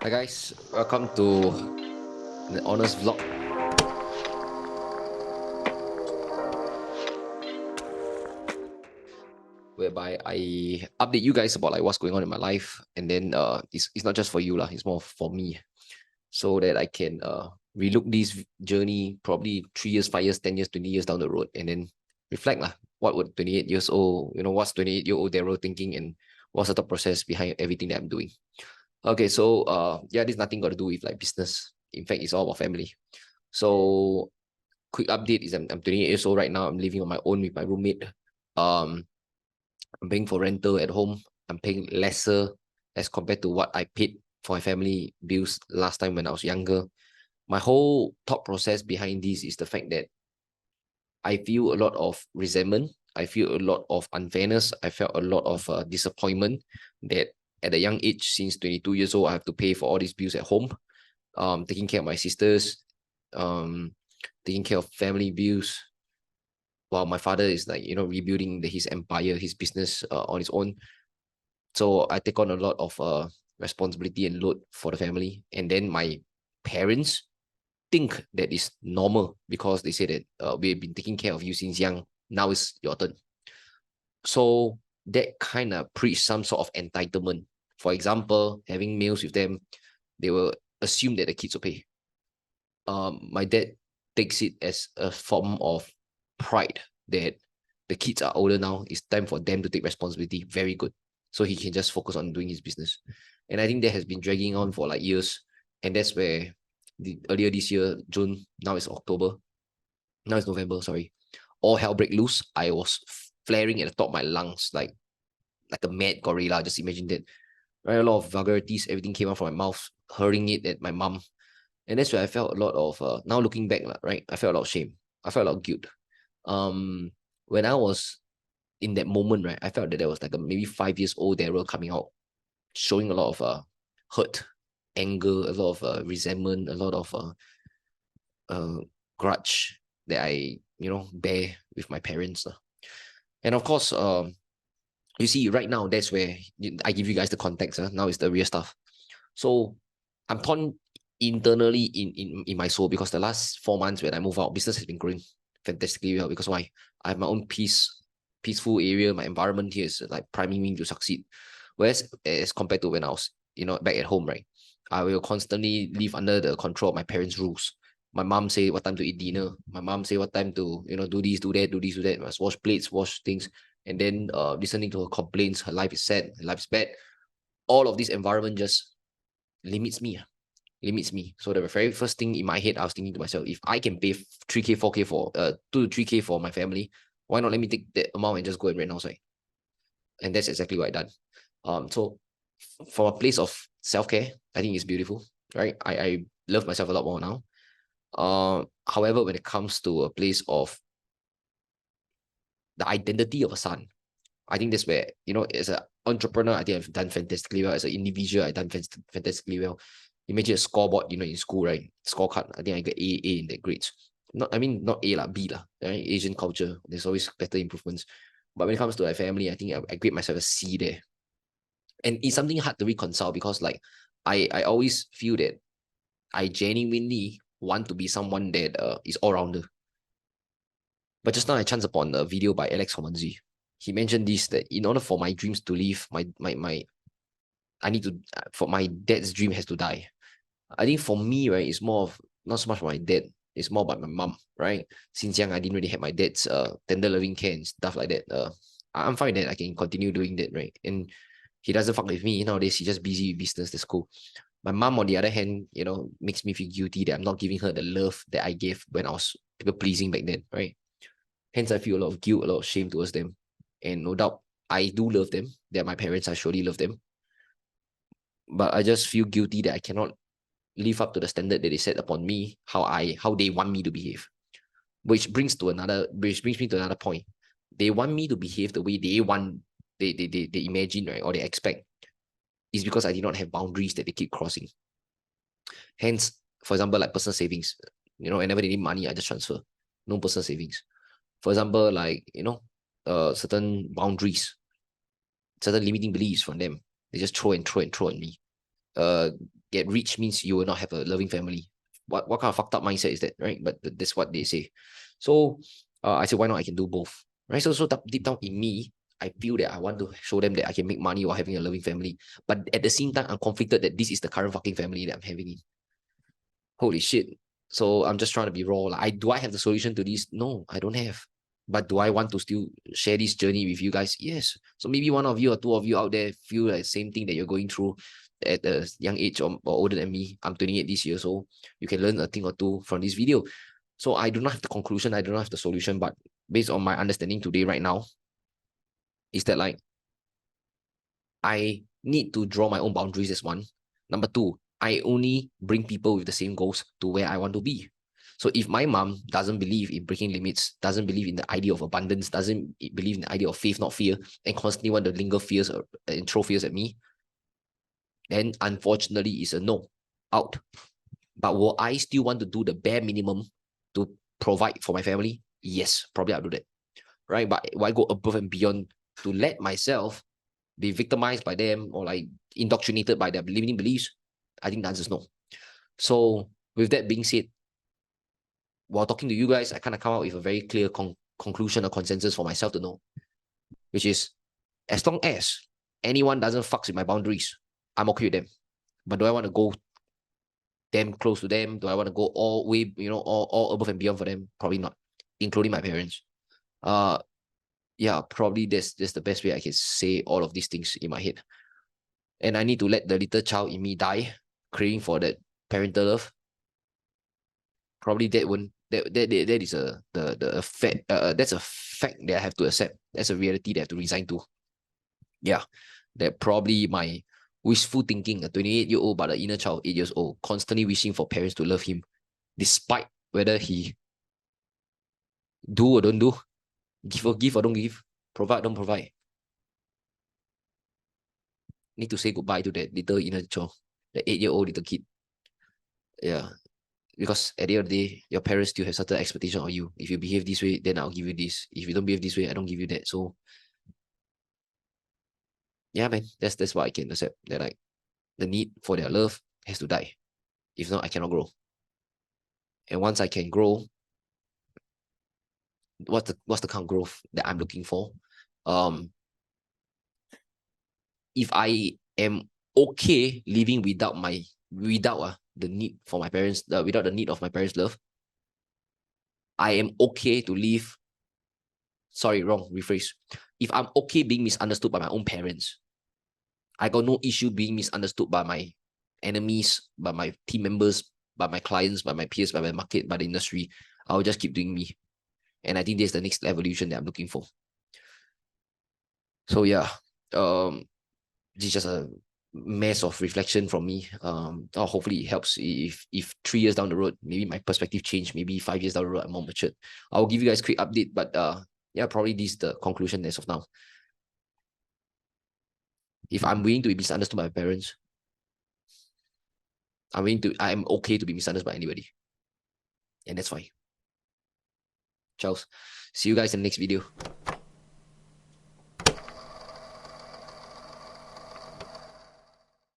Hi guys, welcome to the honest vlog whereby I update you guys about like what's going on in my life, and then it's not just for you lah, it's more for me, so that I can relook this journey probably 3 years, 5 years, 10 years, 20 years down the road, and then reflect lah. What would 28 years old, what's 28-year-old Daryl thinking, and what's the thought process behind everything that I'm doing. Okay, so yeah, this nothing got to do with like business. In fact, it's all about family. So quick update is I'm 28 years old right now. I'm living on my own with my roommate. Um, I'm paying for rental at home. I'm paying lesser as compared to what I paid for my family bills last time when I was younger. My whole thought process behind this is the fact that I feel a lot of resentment. I feel a lot of unfairness. I felt a lot of disappointment that at a young age, since 22 years old, I have to pay for all these bills at home, taking care of my sisters, um, taking care of family bills, while my father is like rebuilding his empire, his business on his own. So I take on a lot of responsibility and load for the family, and then my parents think that is normal because they say that we've been taking care of you since young, now it's your turn. So that kind of preach some sort of entitlement. For example, having meals with them, they will assume that the kids will pay. My dad takes it as a form of pride that the kids are older now. It's time for them to take responsibility. Very good. So he can just focus on doing his business. And I think that has been dragging on for like years. And that's where earlier this year, June, now it's October, now it's November, sorry. All hell break loose. I was flaring at the top of my lungs like a mad gorilla. Just imagine that. Right, a lot of vulgarities, everything came out from my mouth, hurling it at my mom, and that's where I felt a lot of now looking back, right, I felt a lot of shame, I felt a lot of guilt. When I was in that moment, right, I felt that there was like a maybe 5 years old Daryl coming out, showing a lot of hurt, anger, a lot of resentment, a lot of uh grudge that I bear with my parents. And of course, you see right now, that's where I give you guys the context. Now it's the real stuff. So I'm torn internally in my soul, because the last 4 months when I move out, business has been growing fantastically well. Because why? I have my own peaceful area. My environment here is like priming me to succeed. Whereas as compared to when I was, back at home, right? I will constantly live under the control of my parents' rules. My mom say what time to eat dinner. My mom say what time to, do this, do that, do this, do that. Must wash plates, wash things. And then listening to her complaints, her life is sad, her life is bad. All of this environment just limits me. Limits me. So the very first thing in my head, I was thinking to myself, if I can pay 3K, 4K for 2 to 3K for my family, why not let me take that amount and just go and rent outside? And that's exactly what I done. So from a place of self-care, I think it's beautiful, right? I love myself a lot more now. However, when it comes to a place of the identity of a son, I think that's where, as an entrepreneur, I think I've done fantastically well. As an individual, I've done fantastically well. Imagine a scoreboard, in school, right? Scorecard. I think I get A in that grades. Not A lah, B lah. Right? Asian culture, there's always better improvements. But when it comes to my family, I think I grade myself a C there. And it's something hard to reconcile, because like I always feel that I genuinely want to be someone that is all rounder. But just now I chanced upon a video by Alex Homanzi. He mentioned this, that in order for my dreams to live, my I need to, for my dad's dream has to die. I think for me, right, it's more of not so much for my dad, it's more about my mom, right? Since young, I didn't really have my dad's tender loving care and stuff like that. I'm fine that I can continue doing that, right? And he doesn't fuck with me nowadays. He's just busy with business. That's cool. My mom, on the other hand, makes me feel guilty that I'm not giving her the love that I gave when I was people pleasing back then, right? Hence, I feel a lot of guilt, a lot of shame towards them. And no doubt, I do love them. They're my parents. I surely love them. But I just feel guilty that I cannot live up to the standard that they set upon me, how they want me to behave. Which brings me to another point. They want me to behave the way they imagine, right? Or they expect, is because I did not have boundaries that they keep crossing. Hence, for example, like personal savings. Whenever they need money, I just transfer. No personal savings. For example, like, certain boundaries, certain limiting beliefs from them. They just throw and throw and throw on me. get rich means you will not have a loving family. What kind of fucked up mindset is that, right? But that's what they say. So I said, why not? I can do both, right? So deep down in me, I feel that I want to show them that I can make money while having a loving family. But at the same time, I'm conflicted that this is the current fucking family that I'm having in. Holy shit. So I'm just trying to be raw. Like, do I have the solution to this? No, I don't have. But do I want to still share this journey with you guys? Yes. So maybe one of you or two of you out there feel like the same thing that you're going through at a young age or older than me. I'm 28 this year, so you can learn a thing or two from this video. So I do not have the conclusion, I do not have the solution, but based on my understanding today, right now, is that like I need to draw my own boundaries as one. Number two, I only bring people with the same goals to where I want to be. So if my mom doesn't believe in breaking limits, doesn't believe in the idea of abundance, doesn't believe in the idea of faith, not fear, and constantly want to linger fears and throw fears at me, then unfortunately it's a no, out. But will I still want to do the bare minimum to provide for my family? Yes, probably I'll do that. Right? But will I go above and beyond to let myself be victimized by them or like indoctrinated by their limiting beliefs? I think the answer is no. So with that being said, while talking to you guys, I kind of come out with a very clear conclusion or consensus for myself to know, which is as long as anyone doesn't fuck with my boundaries, I'm okay with them. But do I want to go damn close to them? Do I want to go all way, all above and beyond for them? Probably not, including my parents. Uh, yeah, probably that's the best way I can say all of these things in my head. And I need to let the little child in me die, craving for that parental love. Probably that won't that is the effect. That's a fact that I have to accept. That's a reality that I have to resign to. Yeah, that probably my wishful thinking, a 28-year-old but an inner child, 8 years old, constantly wishing for parents to love him, despite whether he do or don't do, give or don't give, provide or don't provide. Need to say goodbye to that little inner child, the 8-year-old little kid. Yeah, because at the end of the day, your parents still have certain expectation of you. If you behave this way, then I'll give you this. If you don't behave this way, I don't give you that. So yeah, man, that's what I can accept. That like the need for their love has to die. If not, I cannot grow. And once I can grow, what's the kind of growth that I'm looking for? Um, if I am okay living without the need for my parents, without the need of my parents' love, I am okay to live. Sorry, wrong, rephrase. If I'm okay being misunderstood by my own parents, I got no issue being misunderstood by my enemies, by my team members, by my clients, by my peers, by my market, by the industry. I'll just keep doing me. And I think that's the next evolution that I'm looking for. So yeah, this is just a mess of reflection from me. Hopefully it helps. If 3 years down the road, maybe my perspective changed. Maybe 5 years down the road, I'm more matured. I'll give you guys a quick update. But yeah, probably this is the conclusion as of now. If I'm willing to be misunderstood by my parents, I'm okay to be misunderstood by anybody, and that's fine. Charles, see you guys in the next video.